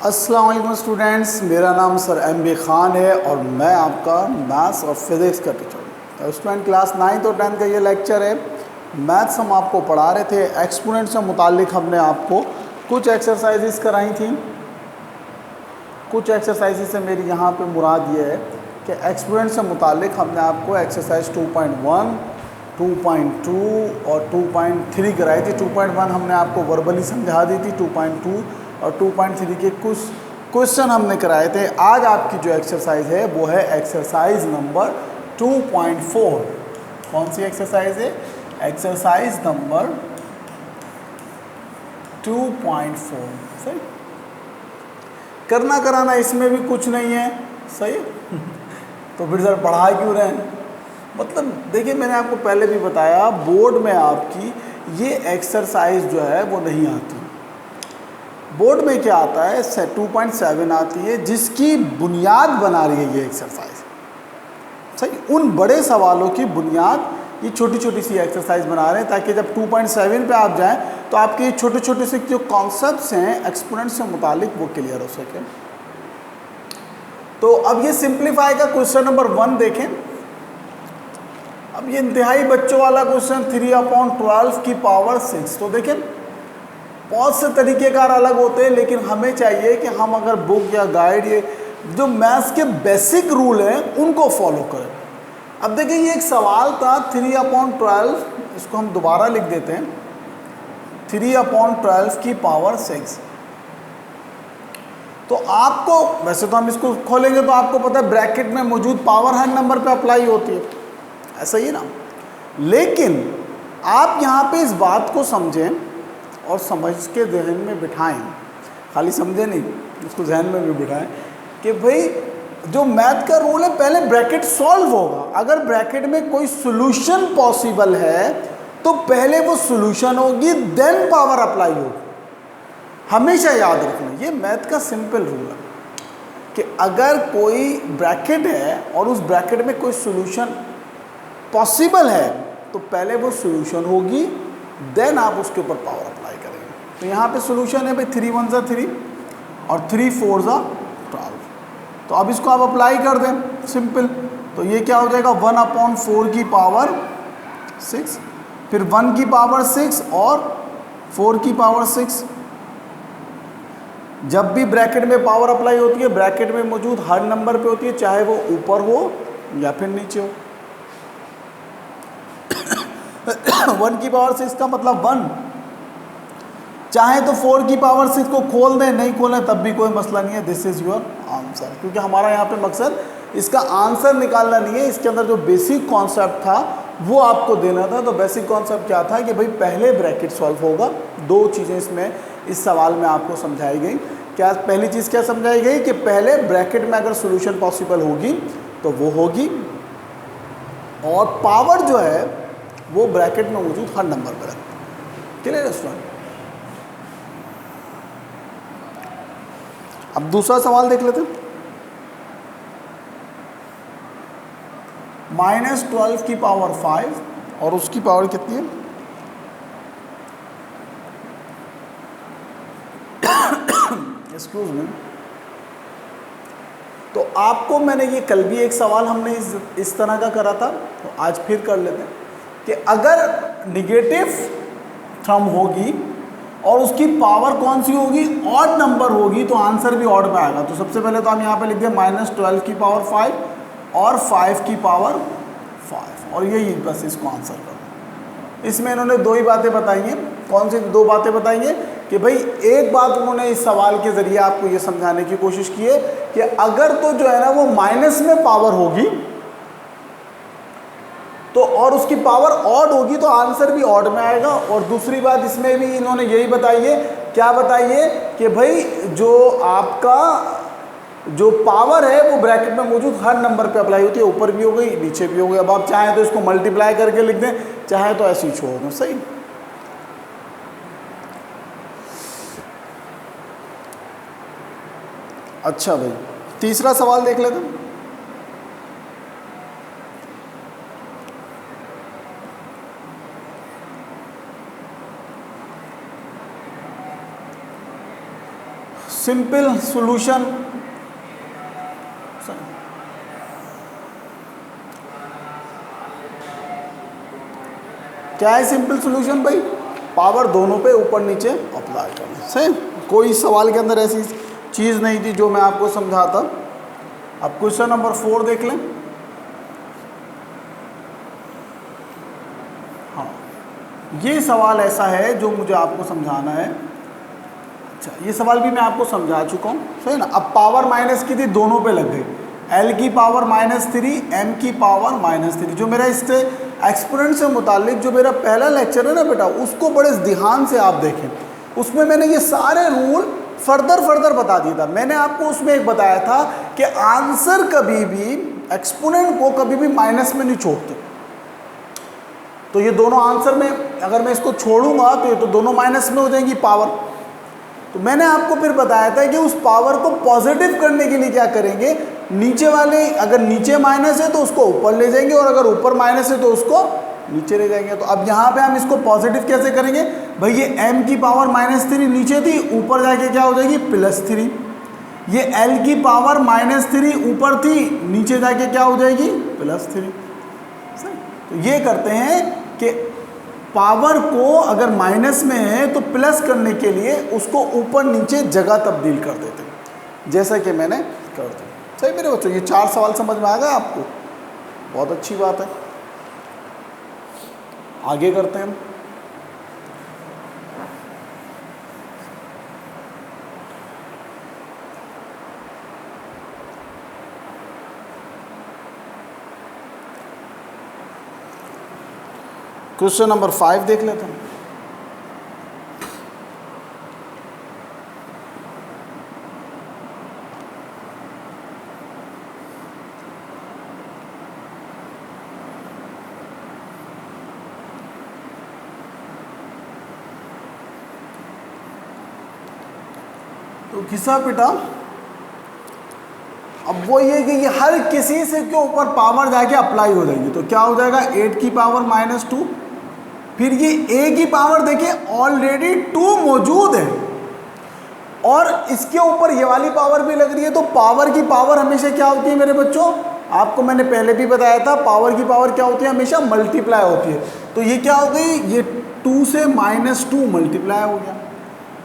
अस्सलाम वालेकुम स्टूडेंट्स, मेरा नाम सर MB खान है और मैं आपका मैथ्स और फिज़िक्स का टीचर हूँ। तो स्टूडेंट क्लास 9th और 10th का ये लेक्चर है। मैथ्स हम आपको पढ़ा रहे थे, एक्सपोनेंट से मुतालिक हमने आपको कुछ एक्सरसाइजेस कराई थी। कुछ एक्सरसाइजेस से मेरी यहाँ पे मुराद ये है कि एक्सपोनेंट से मुतालिक हमने आपको एक्सरसाइज 2.1, 2.2 और 2.3 कराई थी। 2.1 हमने आपको वर्बली समझा दी थी, 2.2 और 2.3 के कुछ क्वेश्चन हमने कराए थे। आज आपकी जो एक्सरसाइज है वो है एक्सरसाइज नंबर 2.4। कौन सी एक्सरसाइज है? Exercise number 2.4। सही, करना कराना इसमें भी कुछ नहीं है। सही तो फिर सर पढ़ा क्यों रहे हैं? मतलब देखिए, मैंने आपको पहले भी बताया, बोर्ड में आपकी ये एक्सरसाइज जो है वो नहीं आती। बोर्ड में क्या आता है? 2.7 आती है, जिसकी बुनियाद बना रही है ये एक्सरसाइज। सही, उन बड़े सवालों की बुनियाद ये छोटी छोटी सी एक्सरसाइज बना रहे हैं, ताकि जब 2.7 पे आप जाएं तो आपके छोटे छोटे से जो कॉन्सेप्ट्स हैं एक्सपोनेंट से मुतालिक वो क्लियर हो सके। तो अब ये सिंप्लीफाई का क्वेश्चन नंबर 1 देखें। अब ये इंतहाई बच्चों वाला क्वेश्चन, 3/12 की पावर 6। तो देखें, बहुत से तरीक़ेकार अलग होते हैं, लेकिन हमें चाहिए कि हम अगर बुक या गाइड, ये जो मैथ्स के बेसिक रूल हैं उनको फॉलो करें। अब देखिए, ये एक सवाल था 3/12, इसको हम दोबारा लिख देते हैं, 3/12 की पावर 6। तो आपको, वैसे तो हम इसको खोलेंगे तो आपको पता है ब्रैकेट में मौजूद पावर हर नंबर पे अप्लाई होती है, ऐसा ही ना। लेकिन आप यहाँ पे इस बात को समझें और समझ के जहन में बिठाएं, खाली समझे नहीं, इसको जहन में भी बिठाएं कि भाई जो मैथ का रूल है, पहले ब्रैकेट सॉल्व होगा। अगर ब्रैकेट में कोई सॉल्यूशन पॉसिबल है तो पहले वो सॉल्यूशन होगी, देन पावर अप्लाई होगी। हमेशा याद रखना, ये मैथ का सिंपल रूल है कि अगर कोई ब्रैकेट है और उस ब्रैकेट में कोई सॉल्यूशन पॉसिबल है तो पहले वो सॉल्यूशन होगी, देन आप उसके ऊपर पावर अप्लाई करेंगे। तो यहाँ पे सॉल्यूशन है भाई 3 × 1 = 3 और 3 × 4 = 12। तो अब इसको आप अप्लाई कर दें, सिंपल। तो ये क्या हो जाएगा? 1/4 की पावर 6, फिर 1 की पावर 6 और 4 की पावर 6। जब भी ब्रैकेट में पावर अप्लाई होती है, ब्रैकेट में मौजूद हर नंबर पे होती है, चाहे वो ऊपर हो या फिर नीचे हो। 1 की पावर 6 का मतलब 1, चाहे तो 4 की पावर 6 को खोल दें, नहीं खोलें तब भी कोई मसला नहीं है। दिस इज़ योर आंसर, क्योंकि हमारा यहाँ पे मकसद इसका आंसर निकालना नहीं है, इसके अंदर जो बेसिक कॉन्सेप्ट था वो आपको देना था। तो बेसिक कॉन्सेप्ट क्या था कि भाई पहले ब्रैकेट सॉल्व होगा। दो चीज़ें इसमें इस सवाल में आपको समझाई गई। क्या पहली चीज़ क्या समझाई गई कि पहले ब्रैकेट में अगर सोल्यूशन पॉसिबल होगी तो वो होगी, और पावर जो है वो ब्रैकेट में मौजूद हर नंबर पर है। क्लियर है स्टूडेंट? अब दूसरा सवाल देख लेते हैं। -12 की पावर 5 और उसकी पावर कितनी है? Excuse me. तो आपको मैंने ये कल भी एक सवाल हमने इस तरह का करा था, तो आज फिर कर लेते हैं कि अगर निगेटिव थंब होगी और उसकी पावर कौन सी होगी? ऑड नंबर होगी, तो आंसर भी ऑड में आएगा। तो सबसे पहले तो हम यहाँ पे लिख दें -12 की पावर 5 और 5 की पावर 5, और यही बस इसको आंसर कर दो। इसमें इन्होंने दो ही बातें बताई हैं। कौन सी दो बातें बताई हैं? कि भाई एक बात उन्होंने इस सवाल के ज़रिए आपको ये समझाने की कोशिश की है कि अगर तो जो है ना वो माइनस में पावर होगी तो, और उसकी पावर ऑड होगी, तो आंसर भी ऑड में आएगा। और दूसरी बात इसमें भी इन्होंने यही बताई है, क्या बताई है? कि भाई जो आपका जो पावर है वो ब्रैकेट में मौजूद हर नंबर पे अप्लाई होती है, ऊपर भी हो गई नीचे भी हो गई। अब आप चाहें तो इसको मल्टीप्लाई करके लिख दें, चाहे तो ऐसे ही छोड़ दें। सही। अच्छा भाई, तीसरा सवाल देख लेते हैं। सिंपल सॉल्यूशन, क्या है सिंपल सॉल्यूशन भाई? पावर दोनों पे ऊपर नीचे अप्लाई करना। सही, कोई सवाल के अंदर ऐसी चीज़ नहीं थी जो मैं आपको समझाता। अब क्वेश्चन नंबर 4 देख लें। हाँ, ये सवाल ऐसा है जो मुझे आपको समझाना है। अच्छा, ये सवाल भी मैं आपको समझा चुका हूँ, सही ना। अब पावर माइनस की थी, दोनों पे लग गई, L की पावर -3, M की पावर -3। जो मेरा इससे एक्सपोनेंट से मुतालिक जो मेरा पहला लेक्चर है ना बेटा, उसको बड़े ध्यान से आप देखें। उसमें मैंने ये सारे रूल फर्दर बता दिया था। मैंने आपको उसमें एक बताया था कि आंसर कभी भी एक्सपोनेंट को कभी भी माइनस में नहीं छोड़ते। तो ये दोनों आंसर में अगर मैं इसको छोड़ूंगा तो ये तो दोनों माइनस में हो जाएंगी पावर। तो मैंने आपको फिर बताया था कि उस पावर को पॉजिटिव करने के लिए क्या करेंगे, नीचे वाले, अगर नीचे माइनस है तो उसको ऊपर ले जाएंगे, और अगर ऊपर माइनस है तो उसको नीचे ले जाएंगे। तो अब यहाँ पे हम इसको पॉजिटिव कैसे करेंगे भाई? ये m की पावर -3 नीचे थी, ऊपर जाके क्या हो जाएगी +3। ये L की पावर -3 ऊपर थी, नीचे जाके क्या हो जाएगी +3। तो ये करते हैं कि पावर को अगर माइनस में है तो प्लस करने के लिए उसको ऊपर नीचे जगह तब्दील कर देते हैं, जैसा कि मैंने कर दिया। सही मेरे बच्चों, ये 4 सवाल समझ में आ गए आपको? बहुत अच्छी बात है। आगे करते हैं हम। क्वेश्चन नंबर 5 देख लेते हैं। तो घिसा पिटा, अब वो ये कि हर किसी से के ऊपर पावर जाके अप्लाई हो जाएगी। तो क्या हो जाएगा, 8 की पावर -2, फिर ये a की पावर देखिए ऑलरेडी 2 मौजूद है, और इसके ऊपर ये वाली पावर भी लग रही है। तो पावर की पावर हमेशा क्या होती है मेरे बच्चों? आपको मैंने पहले भी बताया था, पावर की पावर क्या होती है? हमेशा मल्टीप्लाई होती है। तो ये क्या हो गई, ये 2 से -2 मल्टीप्लाई हो गया,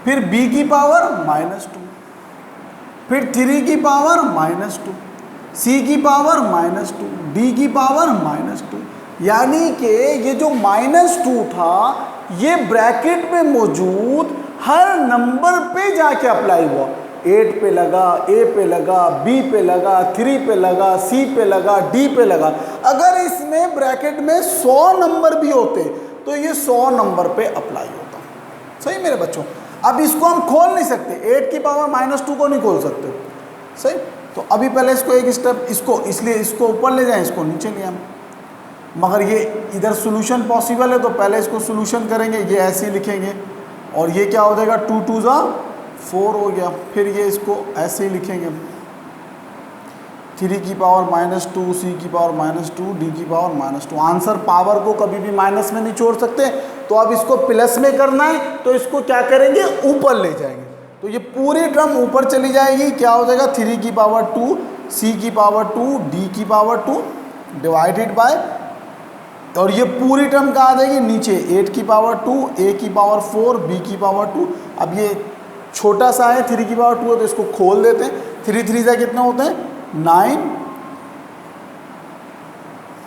फिर b की पावर -2, फिर 3 की पावर -2, c की पावर -2, d की पावर -2। यानी कि ये जो -2 था ये ब्रैकेट में मौजूद हर नंबर पे जाके अप्लाई हुआ। 8 पे लगा, a पे लगा, b पे लगा, 3 पे लगा, c पे लगा, d पे लगा। अगर इसमें ब्रैकेट में 100 नंबर भी होते तो ये 100 नंबर पे अप्लाई होता। सही मेरे बच्चों, अब इसको हम खोल नहीं सकते, 8 की पावर -2 को नहीं खोल सकते। सही, तो अभी पहले इसको एक स्टेप, इसको इसलिए इसको ऊपर ले जाएं, इसको नीचे ले आए। मगर ये इधर सॉल्यूशन पॉसिबल है तो पहले इसको सॉल्यूशन करेंगे, ये ऐसे ही लिखेंगे, और ये क्या हो जाएगा 2 2 4 हो गया। फिर ये इसको ऐसे ही लिखेंगे, 3 की पावर -2, c की पावर -2, d की पावर -2। आंसर पावर को कभी भी माइनस में नहीं छोड़ सकते। तो अब इसको प्लस में करना है तो इसको क्या करेंगे, ऊपर ले जाएंगे। तो ये पूरी टर्म ऊपर चली जाएगी, क्या हो जाएगा 3 की पावर 2, c की पावर 2, d की पावर 2 डिवाइडेड बाय, और ये पूरी टर्म कहाँ आ जाएगी नीचे, 8 की पावर 2, a की पावर 4, b की पावर 2। अब ये छोटा सा है, 3 की पावर 2 है तो इसको खोल देते हैं। 3 3 से कितने होते हैं 9,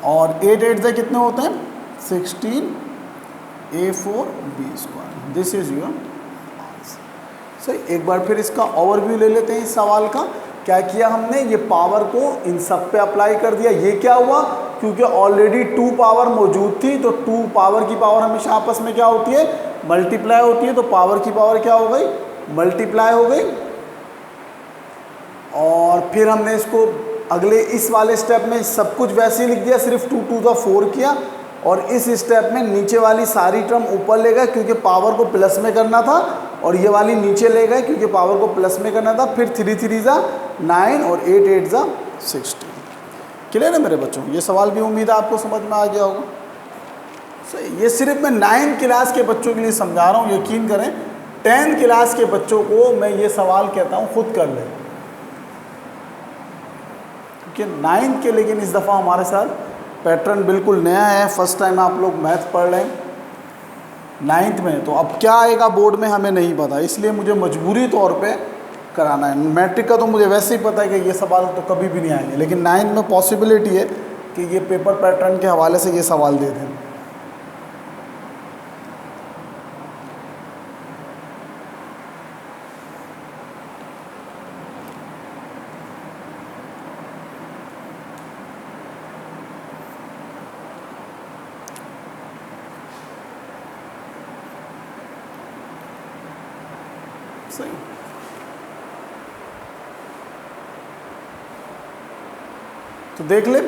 और 8 8 से कितने होते हैं 16, a4 b²। This is your answer. सही, एक बार फिर इसका ओवरव्यू ले लेते हैं इस सवाल का। क्या किया हमने, ये पावर को इन सब पे अप्लाई कर दिया। ये क्या हुआ, क्योंकि ऑलरेडी 2 पावर मौजूद थी तो 2 पावर की पावर हमेशा आपस में क्या होती है, मल्टीप्लाई होती है। तो पावर की पावर क्या हो गई, मल्टीप्लाई हो गई। और फिर हमने इसको अगले इस वाले स्टेप में सब कुछ वैसे ही लिख दिया, सिर्फ 2 2 4 किया, और इस स्टेप में नीचे वाली सारी टर्म ऊपर ले गए क्योंकि पावर को प्लस में करना था, और ये वाली नीचे ले गए क्योंकि पावर को प्लस में करना था। फिर 3 3 9 और 8 8 16। क्लियर है मेरे बच्चों? ये सवाल भी उम्मीद है आपको समझ में आ गया होगा। सही, ये सिर्फ मैं 9th क्लास के बच्चों के लिए समझा रहा हूँ, यकीन करें 10th क्लास के बच्चों को मैं ये सवाल कहता हूँ खुद कर ले, क्योंकि 9th के लेकिन इस दफ़ा हमारे साथ पैटर्न बिल्कुल नया है, फर्स्ट टाइम आप लोग मैथ पढ़ रहे हैं 9th में, तो अब क्या आएगा बोर्ड में हमें नहीं पता, इसलिए मुझे मजबूरी तौर पे कराना है। मैट्रिक का तो मुझे वैसे ही पता है कि ये सवाल तो कभी भी नहीं आएंगे, लेकिन 9th में पॉसिबिलिटी है कि ये पेपर पैटर्न के हवाले से ये सवाल दे दें। सही, तो देख ले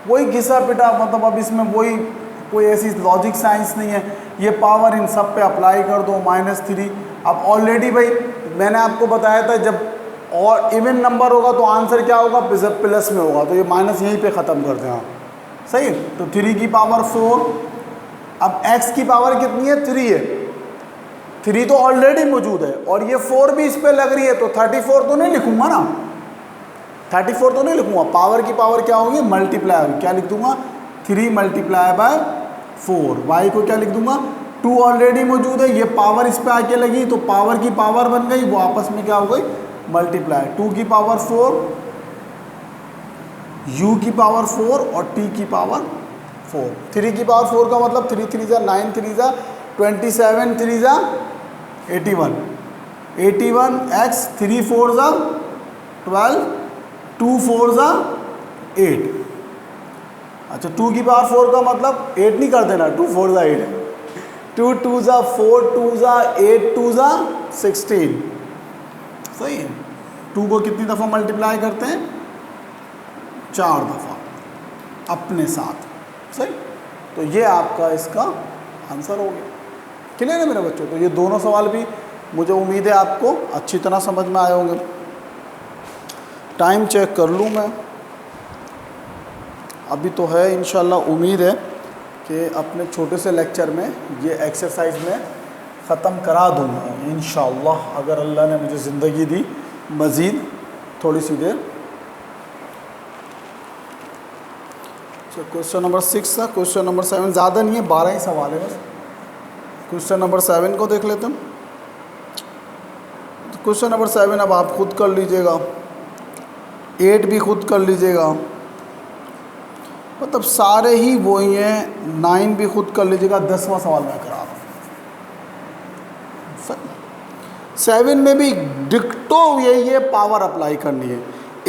वही घिसा पिटा, मतलब अब इसमें वही कोई ऐसी लॉजिक साइंस नहीं है, ये पावर इन सब पे अप्लाई कर दो -3। अब ऑलरेडी भाई मैंने आपको बताया था जब और इवन नंबर होगा तो आंसर क्या होगा, प्लस में होगा, तो ये माइनस यहीं पे ख़त्म कर दें आप, सही। तो 3 की पावर 4, अब x की पावर कितनी है, 3 है, 3 तो ऑलरेडी मौजूद है और ये 4 भी इस पे लग रही है, तो 34 तो नहीं लिखूंगा ना, 34 तो नहीं लिखूंगा, पावर की पावर क्या होगी, मल्टीप्लाई होगी, क्या लिख दूंगा 3 मल्टीप्लाई बाय 4, y को क्या लिख दूंगा 2 ऑलरेडी मौजूद है, ये पावर इस पे आके लगी तो पावर की पावर बन गई, वो आपस में क्या हो गई मल्टीप्लाई, 2 की पावर 4, u की पावर 4 और t की पावर 4, 3 की पावर 4 का मतलब 3 3 जा 9, 3 जा 27, 3 जा 81, 81 x 3 4 जा 12, 2 4 जा 8। अच्छा 2 की पावर 4 का मतलब 8 नहीं कर देना, 2 4 जा 8 है, 2 2 जा 4, 2 जा 8, 2 जा 16, सही है। 2 को कितनी दफ़ा मल्टीप्लाई करते हैं, 4 दफ़ा अपने साथ, सही। तो ये आपका इसका आंसर हो गया, क्लियर है मेरे बच्चों। तो ये दोनों सवाल भी मुझे उम्मीद है आपको अच्छी तरह समझ में आए होंगे। टाइम चेक कर लूँ मैं, अभी तो है, इंशाल्लाह उम्मीद है कि अपने छोटे से लेक्चर में ये एक्सरसाइज में ख़त्म करा दूँगा इंशाल्लाह, अगर अल्लाह ने मुझे ज़िंदगी दी मज़ीद थोड़ी सी देर। क्वेश्चन नंबर 6 था, क्वेश्चन नंबर 7 ज़्यादा नहीं है, 12 ही सवाल है बस। क्वेश्चन नंबर 7 को देख लेते हैं। तो क्वेश्चन नंबर 7 अब आप खुद कर लीजिएगा, 8 भी खुद कर लीजिएगा, मतलब सारे ही वही हैं, 9 भी खुद कर लीजिएगा, 10वां सवाल मैं करा रहा हूँ। 7 में भी डिक्टो यही है, पावर अप्लाई करनी है,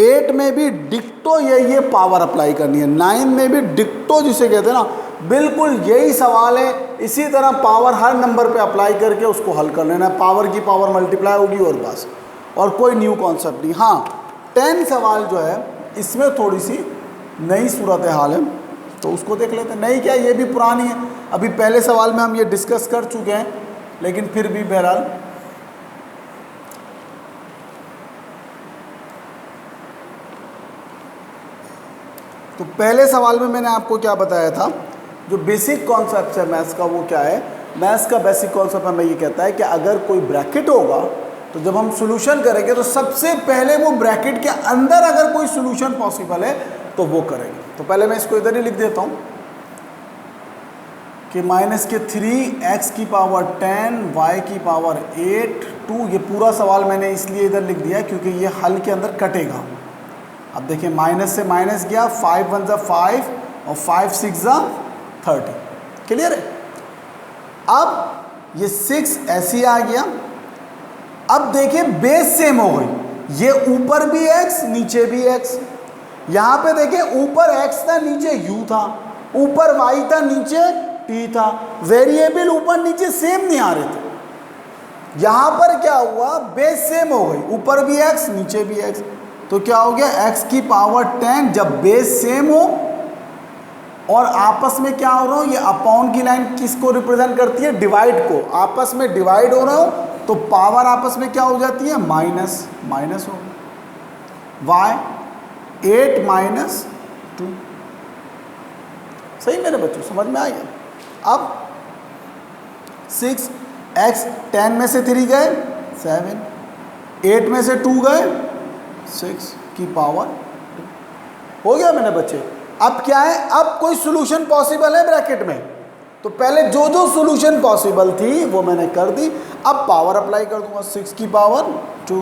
8 में भी डिक्टो यही है, पावर अप्लाई करनी है, 9 में भी डिक्टो जिसे कहते हैं ना, बिल्कुल यही सवाल है, इसी तरह पावर हर नंबर पे अप्लाई करके उसको हल कर लेना है, पावर की पावर मल्टीप्लाई होगी और बस, और कोई न्यू कॉन्सेप्ट नहीं। हाँ 10 सवाल जो है इसमें थोड़ी सी नई सूरत हाल है, तो उसको देख लेते हैं। नई क्या, ये भी पुरानी है, अभी पहले सवाल में हम ये डिस्कस कर चुके हैं, लेकिन फिर भी बहरहाल तो पहले सवाल में मैंने आपको क्या बताया था, जो बेसिक कॉन्सेप्ट है मैथ्स का वो क्या है, मैथ्स का बेसिक कॉन्सेप्ट हमें ये कहता है कि अगर कोई ब्रैकेट होगा तो जब हम सॉल्यूशन करेंगे तो सबसे पहले वो ब्रैकेट के अंदर अगर कोई सॉल्यूशन पॉसिबल है तो वो करेंगे। तो पहले मैं इसको इधर ही लिख देता हूँ कि -3 x की पावर 10 y की पावर 8 2, ये पूरा सवाल मैंने इसलिए इधर लिख दिया क्योंकि ये हल के अंदर कटेगा। अब देखिए माइनस से माइनस गया, 5 1 = 5 और 5 6 = 30, क्लियर है। अब ये 6 ऐसे आ गया, अब देखिए बेस सेम हो गई, ये ऊपर भी x नीचे भी x, यहाँ पे देखिए ऊपर x था नीचे u था, ऊपर y था नीचे t था, वेरिएबल ऊपर नीचे सेम नहीं आ रहे थे। यहाँ पर क्या हुआ, बेस सेम हो गई, ऊपर भी x नीचे भी x, तो क्या हो गया x की पावर 10, जब बेस सेम हो और आपस में क्या हो रहा हो, ये अपॉन की लाइन किसको रिप्रेजेंट करती है, डिवाइड को, आपस में डिवाइड हो रहा हो तो पावर आपस में क्या हो जाती है, माइनस माइनस हो, y 8 - 2, सही मेरे बच्चों समझ में आ गया। अब 6 x 10 में से 3 गए 7, 8 में से 2 गए 6 की पावर 2। हो गया मेरे बच्चे। अब क्या है, अब कोई सोल्यूशन पॉसिबल है ब्रैकेट में, तो पहले जो जो सोल्यूशन पॉसिबल थी वो मैंने कर दी। अब पावर अप्लाई कर दूंगा, 6 की पावर 2,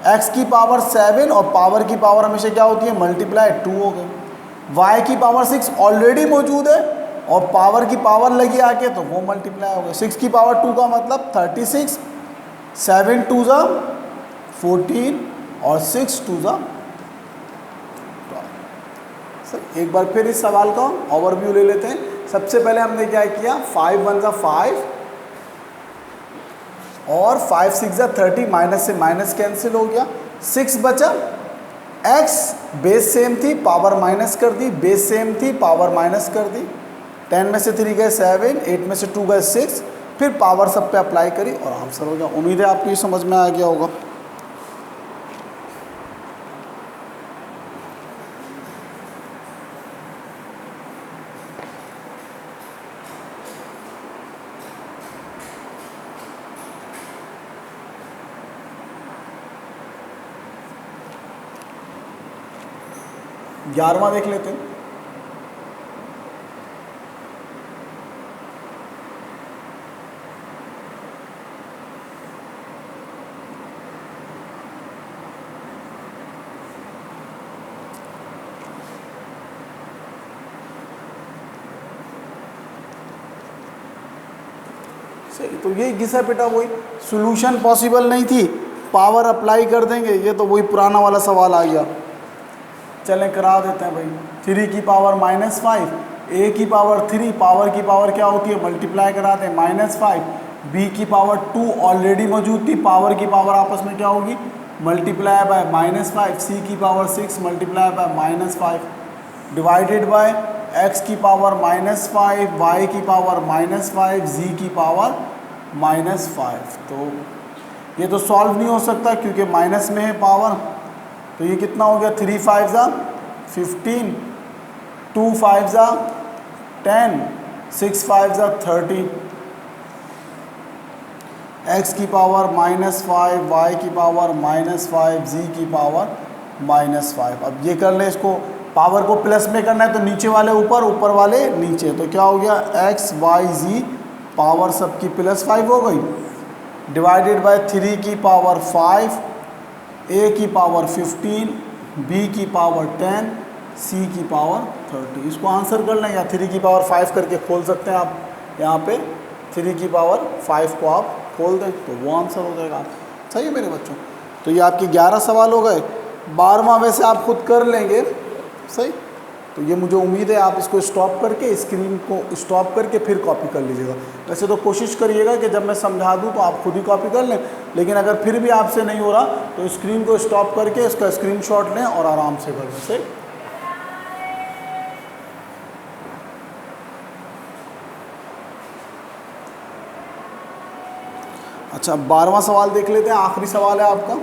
x की पावर 7, और पावर की पावर हमेशा क्या होती है, मल्टीप्लाई 2 हो गए। y की पावर 6 ऑलरेडी मौजूद है और पावर की पावर लगी आके तो वो मल्टीप्लाई हो गए। 6 की पावर 2 का मतलब 36, 7 2 ज़ा 14 और 6 2 ज़ा 12। सर एक बार फिर इस सवाल का ओवरव्यू ले लेते हैं। सबसे पहले हमने क्या किया, 5 1 ज़ा 5 और 5 6 ज़ा 30, माइनस से माइनस कैंसिल हो गया, 6 बचा। x बेस सेम थी, पावर माइनस कर दी, बेस सेम थी, पावर माइनस कर दी। 10 में से 3 गए 7, 8 में से 2 गए 6, फिर पावर सब पे अप्लाई करी और आंसर हो गया। उम्मीद है आपको ये समझ में आ गया होगा। ग्यारहवां देख लेते हैं। सही, तो ये घिसा पिटा वही, सॉल्यूशन पॉसिबल नहीं थी, पावर अप्लाई कर देंगे, ये तो वही पुराना वाला सवाल आ गया। चलें करा देते हैं भाई। 3 की पावर -5, a की पावर 3, पावर की पावर क्या होती है, मल्टीप्लाई करा दें, -5, b की पावर 2 ऑलरेडी मौजूद थी, पावर की पावर आपस में क्या होगी, मल्टीप्लाई बाय -5, c की power 6 multiply by -5 divided by x की पावर -5, y की पावर -5, z की पावर -5। तो ये तो सॉल्व नहीं हो सकता क्योंकि माइनस में है पावर। तो ये कितना हो गया, 3 5 ज़ा 15, 2 5 ज़ा 10, 6 5 ज़ा 30, x की पावर -5, y की पावर -5, z की पावर -5। अब ये कर ले, इसको पावर को प्लस में करना है तो नीचे वाले ऊपर, ऊपर वाले नीचे, तो क्या हो गया, x y z पावर सबकी +5 हो गई, डिवाइडेड बाय 3 की पावर 5, a की पावर 15, b की पावर 10, c की पावर 30। इसको आंसर कर लें या 3 की पावर 5 करके खोल सकते हैं आप, यहाँ पे 3 की पावर 5 को आप खोल दें तो वो आंसर हो जाएगा। सही है मेरे बच्चों। तो ये आपके 11 सवाल हो गए। 12वां वैसे आप खुद कर लेंगे, सही। तो ये मुझे उम्मीद है आप इसको स्टॉप करके, स्क्रीन को स्टॉप करके फिर कॉपी कर लीजिएगा। वैसे तो कोशिश करिएगा कि जब मैं समझा दूं तो आप खुद ही कॉपी कर लें, लेकिन अगर फिर भी आपसे नहीं हो रहा तो स्क्रीन को स्टॉप करके इसका स्क्रीनशॉट लें और आराम से कर लें। सही। अच्छा, 12वां सवाल देख लेते हैं, आखिरी सवाल है आपका।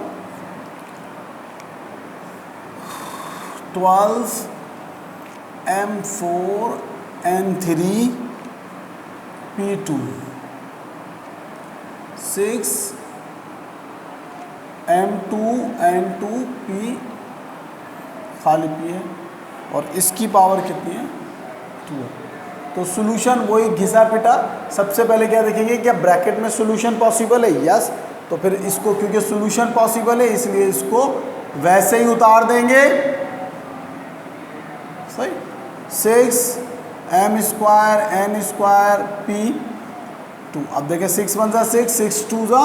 12 M4 N3 P2 6 M2 N2 P खाली P है और इसकी पावर कितनी है, 2 है। तो सॉल्यूशन वही घिसा पिटा। सबसे पहले क्या देखेंगे, क्या ब्रैकेट में सॉल्यूशन पॉसिबल है, यस। तो फिर इसको, क्योंकि सॉल्यूशन पॉसिबल है इसलिए इसको वैसे ही उतार देंगे। सही। 6 M square N square P2। अब देखें 6 1 ज़ा 6, 6 2 ज़ा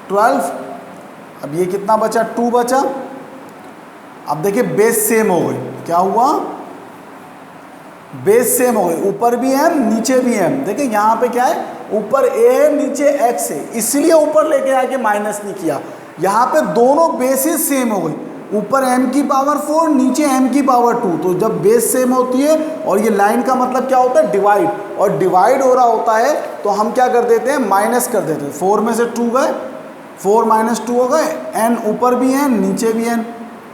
12। अब ये कितना बचा, 2 बचा। अब देखिए बेस सेम हो गई, क्या हुआ, बेस सेम हो गई, ऊपर भी m नीचे भी m। देखिए यहाँ पे क्या है, ऊपर a है नीचे x है, इसलिए ऊपर लेके आके माइनस नहीं किया। यहाँ पे दोनों बेसिस सेम हो गई, ऊपर m की पावर 4 नीचे m की पावर 2। तो जब बेस सेम होती है, और ये लाइन का मतलब क्या होता है, डिवाइड, और डिवाइड हो रहा होता है तो हम क्या कर देते हैं, माइनस कर देते हैं। 4 में से 2 गए, 4 माइनस 2 हो गए, n ऊपर भी n नीचे भी n,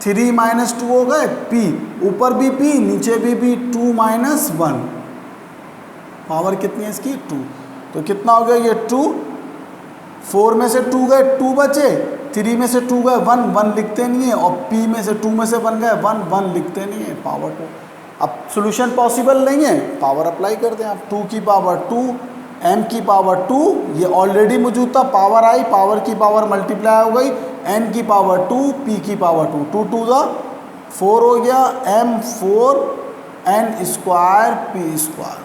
3 माइनस 2 हो गए, p ऊपर भी p नीचे भी p, 2 माइनस 1, पावर कितनी है इसकी, 2। तो कितना हो गया ये 2, 4 में से 2 गए 2 बचे, 3 में से 2 गए 1 1 लिखते नहीं है, और p में से 2 में से 1 गए 1 1 लिखते नहीं है, पावर 2। अब सॉल्यूशन पॉसिबल नहीं है, पावर अप्लाई कर दें आप, 2 की पावर 2 m की पावर 2, ये ऑलरेडी मौजूद था, पावर आई, पावर की पावर मल्टीप्लाई हो गई, n की पावर 2 p की पावर 2, 2 2 ज़ा 4 हो गया, m 4 n square p square.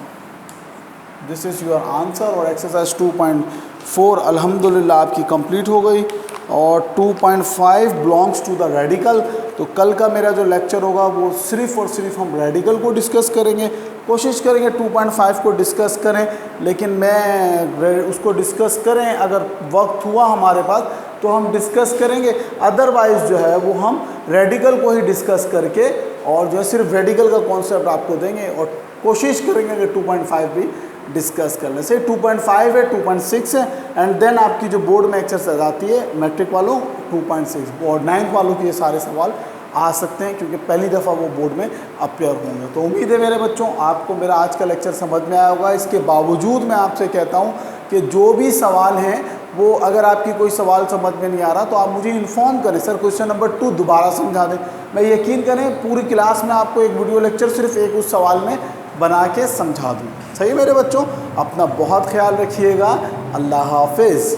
This is your answer. और एक्सरसाइज 2.4 अल्हम्दुलिल्लाह आपकी कंप्लीट हो गई। और 2.5 बिलोंग्स टू द रेडिकल। तो कल का मेरा जो लेक्चर होगा वो सिर्फ़ और सिर्फ हम रेडिकल को डिस्कस करेंगे, कोशिश करेंगे 2.5 को डिस्कस करें, लेकिन मैं उसको डिस्कस करें अगर वक्त हुआ हमारे पास तो हम डिस्कस करेंगे, अदरवाइज़ जो है वो हम रेडिकल को ही डिस्कस करके और जो है सिर्फ रेडिकल का कॉन्सेप्ट आपको देंगे, और कोशिश करेंगे कि 2.5 भी डिस्कस कर लें। से 2.5 है, 2.6 है, एंड देन आपकी जो बोर्ड में एक्सरसाइज आती है मैट्रिक वालों 2.6, और 9th वालों के ये सारे सवाल आ सकते हैं क्योंकि पहली दफ़ा वो बोर्ड में अपेयर होंगे। तो उम्मीद है मेरे बच्चों आपको मेरा आज का लेक्चर समझ में आया होगा। इसके बावजूद मैं आपसे कहता हूँ कि जो भी सवाल हैं वो अगर आपकी कोई सवाल समझ में नहीं आ रहा तो आप मुझे इन्फॉर्म करें, सर क्वेश्चन नंबर 2 दोबारा समझा दें। मैं यकीन करें पूरी क्लास में आपको एक वीडियो लेक्चर सिर्फ एक उस सवाल में बना के समझा दूँ। सही मेरे बच्चों, अपना बहुत ख्याल रखिएगा। अल्लाह हाफिज़।